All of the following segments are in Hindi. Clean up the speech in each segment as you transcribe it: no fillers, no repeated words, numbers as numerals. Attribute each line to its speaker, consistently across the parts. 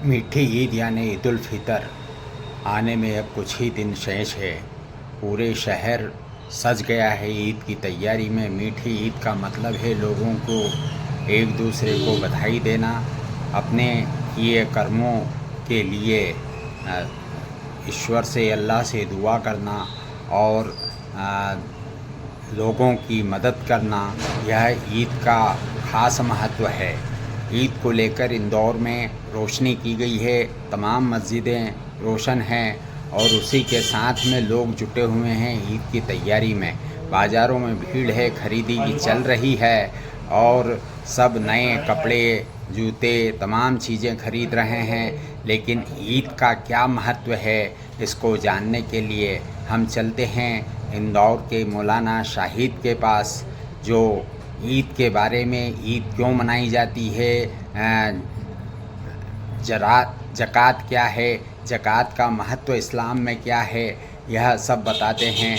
Speaker 1: मीठी ईद यानी ईद उल फितर आने में अब कुछ ही दिन शेष है। पूरे शहर सज गया है ईद की तैयारी में। मीठी ईद का मतलब है लोगों को एक दूसरे को बधाई देना, अपने किए कर्मों के लिए ईश्वर से, अल्लाह से दुआ करना और लोगों की मदद करना। यह ईद का ख़ास महत्व है। ईद को लेकर इंदौर में रोशनी की गई है, तमाम मस्जिदें रोशन हैं और उसी के साथ में लोग जुटे हुए हैं ईद की तैयारी में। बाज़ारों में भीड़ है, खरीदी की चल रही है और सब नए कपड़े, जूते, तमाम चीज़ें खरीद रहे हैं। लेकिन ईद का क्या महत्व है, इसको जानने के लिए हम चलते हैं इंदौर के मौलाना शाहिद के पास, जो ईद के बारे में, ईद क्यों मनाई जाती है, ज़कात क्या है, ज़कात का महत्व इस्लाम में क्या है, यह सब बताते हैं।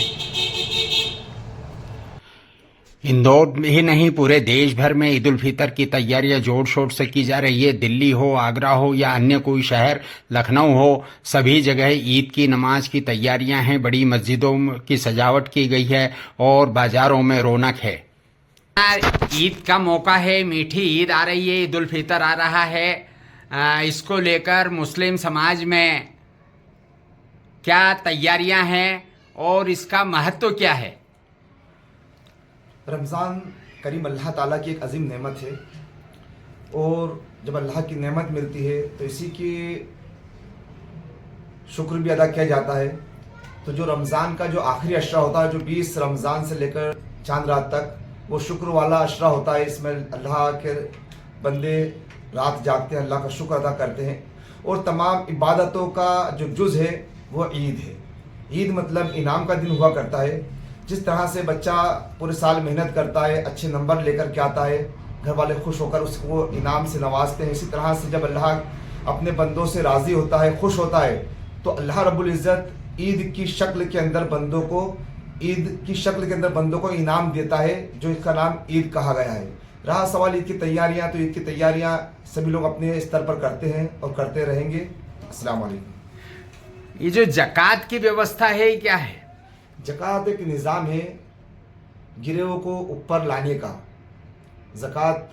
Speaker 1: इंदौर में ही नहीं, पूरे देश भर में ईद उल फितर की तैयारियां जोर शोर से की जा रही है। दिल्ली हो, आगरा हो या अन्य कोई शहर, लखनऊ हो, सभी जगह ईद की नमाज की तैयारियां हैं। बड़ी मस्जिदों की सजावट की गई है और बाज़ारों में रौनक है। ईद का मौका है, मीठी ईद आ रही है, ईद उल फितर आ रहा है। इसको लेकर मुस्लिम समाज में क्या तैयारियां हैं और इसका महत्व क्या है?
Speaker 2: रमज़ान करीम अल्लाह ताला की एक अजीम नेमत है और जब अल्लाह की नेमत मिलती है तो इसी की शुक्र भी अदा किया जाता है। तो जो रमज़ान का जो आखिरी अशरा होता है, जो 20 रमज़ान से लेकर चांद रात तक, वो शुक्र वाला अशरा होता है। इसमें अल्लाह के बंदे रात जागते हैं, अल्लाह का शुक्र अदा करते हैं और तमाम इबादतों का जो जुज़ है वो ईद है। ईद मतलब इनाम का दिन हुआ करता है। जिस तरह से बच्चा पूरे साल मेहनत करता है, अच्छे नंबर लेकर के आता है, घर वाले खुश होकर उसको इनाम से नवाजते हैं, इसी तरह से जब अल्लाह अपने बंदों से राज़ी होता है, खुश होता है, तो अल्लाह रब्बुल इज़्ज़त ईद की शक्ल के अंदर बंदों को इनाम देता है, जो इसका नाम ईद कहा गया है। रहा सवाल ईद की तैयारियां, तो ईद की तैयारियां सभी लोग अपने स्तर पर करते हैं और करते रहेंगे। अस्सलाम वालेकुम।
Speaker 1: ये जो ज़कात की व्यवस्था है, क्या है?
Speaker 2: ज़कात एक निज़ाम है गिरोह को ऊपर लाने का। ज़कात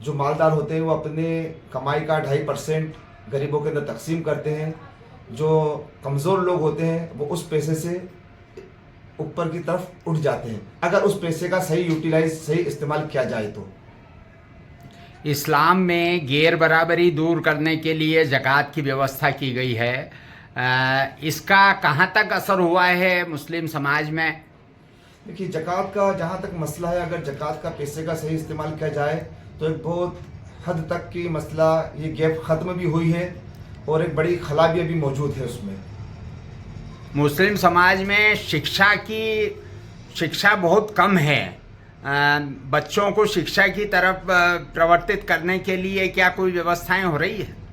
Speaker 2: जो मालदार होते हैं वो अपने कमाई का 2.5% गरीबों के अंदर तकसीम करते हैं। जो कमज़ोर लोग होते हैं वो उस पैसे से ऊपर की तरफ उठ जाते हैं, अगर उस पैसे का सही इस्तेमाल किया जाए तो।
Speaker 1: इस्लाम में गैर बराबरी दूर करने के लिए ज़कात की व्यवस्था की गई है। इसका कहाँ तक असर हुआ है मुस्लिम समाज में?
Speaker 2: देखिए, ज़कात का जहाँ तक मसला है, अगर ज़कात का पैसे का सही इस्तेमाल किया जाए तो एक बहुत हद तक की मसला, ये गैप ख़त्म भी हुई है और एक बड़ी खला भी अभी मौजूद है उसमें।
Speaker 1: मुस्लिम समाज में शिक्षा बहुत कम है। बच्चों को शिक्षा की तरफ प्रवर्तित करने के लिए क्या कोई व्यवस्थाएं हो रही है?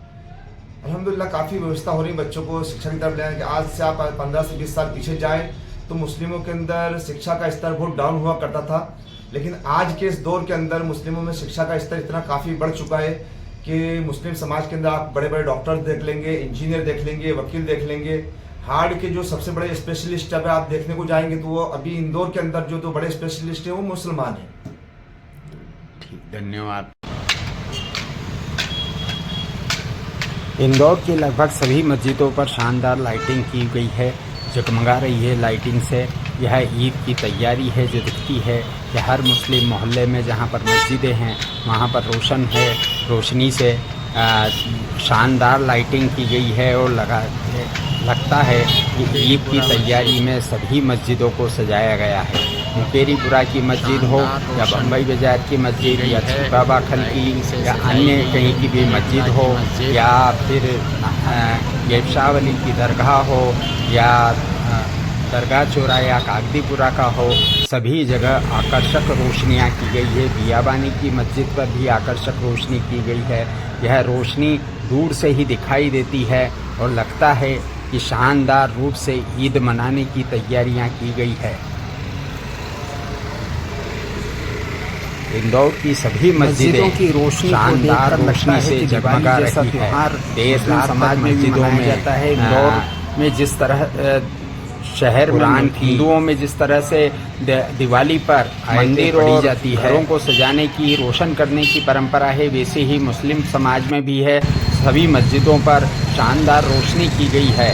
Speaker 2: अल्हम्दुलिल्लाह काफ़ी व्यवस्था हो रही है बच्चों को शिक्षा की तरफ लेने की। आज से आप 15 से 20 साल पीछे जाए तो मुस्लिमों के अंदर शिक्षा का स्तर बहुत डाउन हुआ करता था, लेकिन आज के इस दौर के अंदर मुस्लिमों में शिक्षा का स्तर इतना काफ़ी बढ़ चुका है कि मुस्लिम समाज के अंदर आप बड़े बड़े डॉक्टर देख लेंगे, इंजीनियर देख लेंगे, वकील देख लेंगे। हार्ट के जो सबसे बड़े स्पेशलिस्ट अगर आप देखने को जाएंगे तो वो अभी इंदौर के अंदर जो बड़े स्पेशलिस्ट हैं वो मुसलमान हैं।
Speaker 1: ठीक, धन्यवाद। इंदौर की लगभग सभी मस्जिदों पर शानदार लाइटिंग की गई है, जगमगा रही है लाइटिंग से। यह ईद की तैयारी है जो दिखती है कि हर मुस्लिम मोहल्ले में जहाँ पर मस्जिदें हैं वहाँ पर रोशन है, रोशनी से शानदार लाइटिंग की गई है और लगता है कि ईद की तैयारी में सभी मस्जिदों को सजाया गया है। मुकेरीपुरा की मस्जिद हो या बम्बई बाज़ार की मस्जिद या बाबा खल की या अन्य कहीं की भी मस्जिद हो या फिर गेपशाह वली की दरगाह हो या दरगाह चौरा या कागदीपुरा का हो, सभी जगह आकर्षक रोशनियाँ की गई है। बियाबानी की मस्जिद पर भी आकर्षक रोशनी की गई है। यह रोशनी दूर से ही दिखाई देती है और लगता है कि शानदार रूप से ईद मनाने की तैयारियां की गई है। इंदौर की सभी
Speaker 3: मस्जिदों
Speaker 1: मस्जिदें
Speaker 3: की रोशनी को
Speaker 1: शानदार
Speaker 3: देखकर लगता
Speaker 1: रोशनी
Speaker 3: है
Speaker 1: से
Speaker 3: कि
Speaker 1: जगमगा
Speaker 3: दिवाली जैसा
Speaker 1: रही है।
Speaker 3: त्योहार
Speaker 1: देर
Speaker 3: मुस्लिम
Speaker 1: रात
Speaker 3: समाज
Speaker 1: तक
Speaker 3: में भी
Speaker 1: मस्जिदों
Speaker 3: मनाया
Speaker 1: में
Speaker 3: जाता है। इंदौर
Speaker 1: में जिस तरह शहर में हिंदुओं में जिस तरह से दिवाली पर मंदिर और जाती है, घरों को सजाने की, रोशन करने की परंपरा है, वैसे ही मुस्लिम समाज में भी है। सभी मस्जिदों पर शानदार रोशनी की गई है